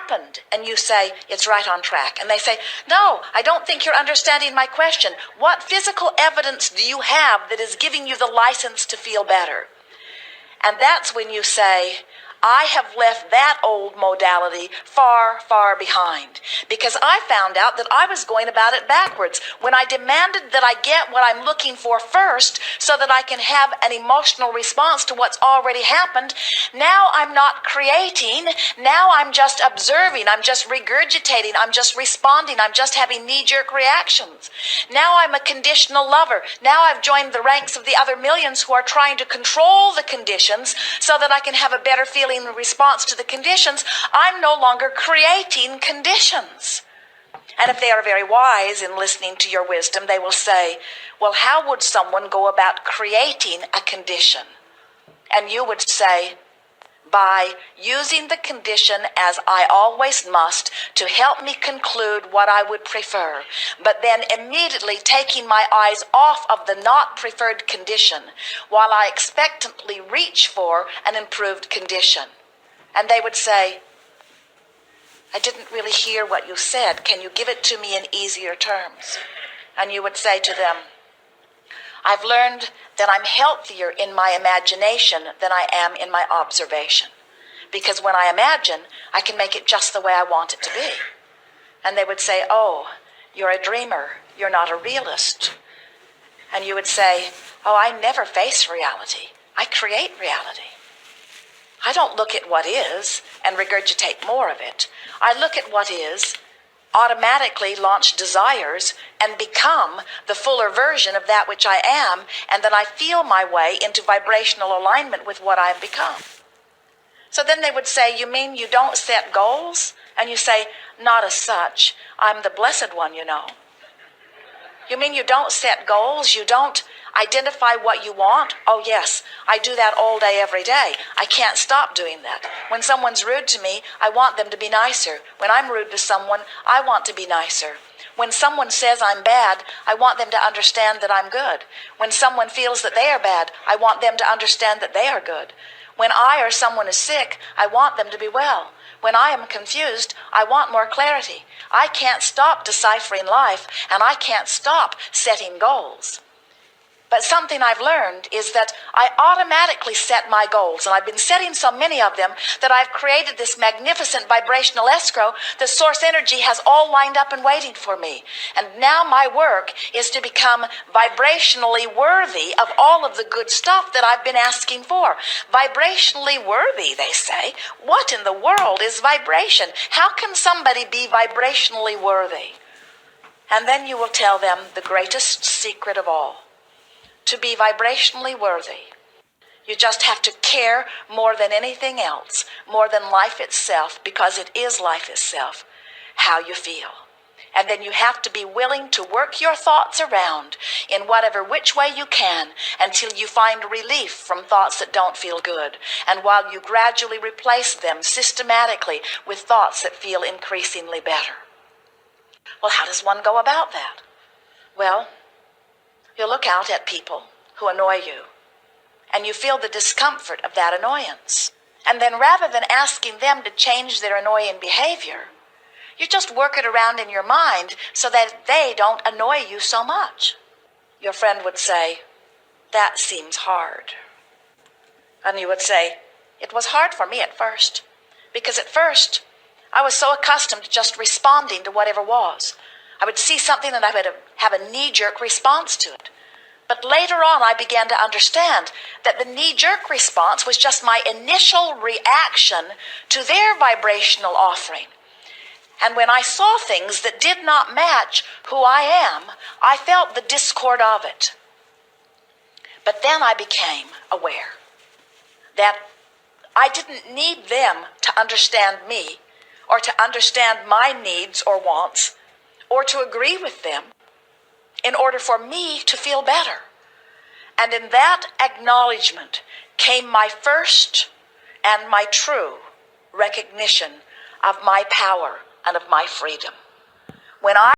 happened? And you say, it's right on track. And they say, no, I don't think you're understanding my question. What physical evidence do you have that is giving you the license to feel better? And that's when you say, I have left that old modality far, far behind, because I found out that I was going about it backwards. When I demanded that I get what I'm looking for first so that I can have an emotional response to what's already happened, now I'm not creating, now I'm just observing, I'm just regurgitating, I'm just responding, I'm just having knee-jerk reactions. Now I'm a conditional lover. Now I've joined the ranks of the other millions who are trying to control the conditions so that I can have a better feeling in response to the conditions. I'm no longer creating conditions. And if they are very wise in listening to your wisdom, they will say, well, how would someone go about creating a condition? And you would say, by using the condition as I always must to help me conclude what I would prefer, but then immediately taking my eyes off of the not preferred condition while I expectantly reach for an improved condition. And they would say, I didn't really hear what you said. Can you give it to me in easier terms? And you would say to them, I've learned that I'm healthier in my imagination than I am in my observation. Because when I imagine, I can make it just the way I want it to be. And they would say, oh, you're a dreamer. You're not a realist. And you would say, oh, I never face reality. I create reality. I don't look at what is and regurgitate more of it. I look at what is, automatically launch desires, and become the fuller version of that which I am, and then I feel my way into vibrational alignment with what I've become. So then they would say, you mean you don't set goals? And you say, not as such. I'm the blessed one, you know. You mean you don't set goals? You don't identify what you want? Oh, yes, I do that all day, every day. I can't stop doing that. When someone's rude to me, I want them to be nicer. When I'm rude to someone, I want to be nicer. When someone says I'm bad, I want them to understand that I'm good. When someone feels that they are bad, I want them to understand that they are good. When I or someone is sick, I want them to be well. When I am confused, I want more clarity. I can't stop deciphering life, and I can't stop setting goals. But something I've learned is that I automatically set my goals, and I've been setting so many of them that I've created this magnificent vibrational escrow. The source energy has all lined up and waiting for me. And now my work is to become vibrationally worthy of all of the good stuff that I've been asking for. Vibrationally worthy, they say. What in the world is vibration? How can somebody be vibrationally worthy? And then you will tell them the greatest secret of all. To be vibrationally worthy, you just have to care more than anything else, more than life itself, because it is life itself, how you feel. And then you have to be willing to work your thoughts around in whatever which way you can until you find relief from thoughts that don't feel good. And while you gradually replace them systematically with thoughts that feel increasingly better. Well, how does one go about that? Well, you look out at people who annoy you, and you feel the discomfort of that annoyance. And then rather than asking them to change their annoying behavior, you just work it around in your mind so that they don't annoy you so much. Your friend would say, that seems hard. And you would say, it was hard for me at first, because at first I was so accustomed to just responding to whatever was. I would see something and I would have a knee-jerk response to it. But later on, I began to understand that the knee-jerk response was just my initial reaction to their vibrational offering. And when I saw things that did not match who I am, I felt the discord of it. But then I became aware that I didn't need them to understand me or to understand my needs or wants, or to agree with them in order for me to feel better. And in that acknowledgement came my first and my true recognition of my power and of my freedom. When I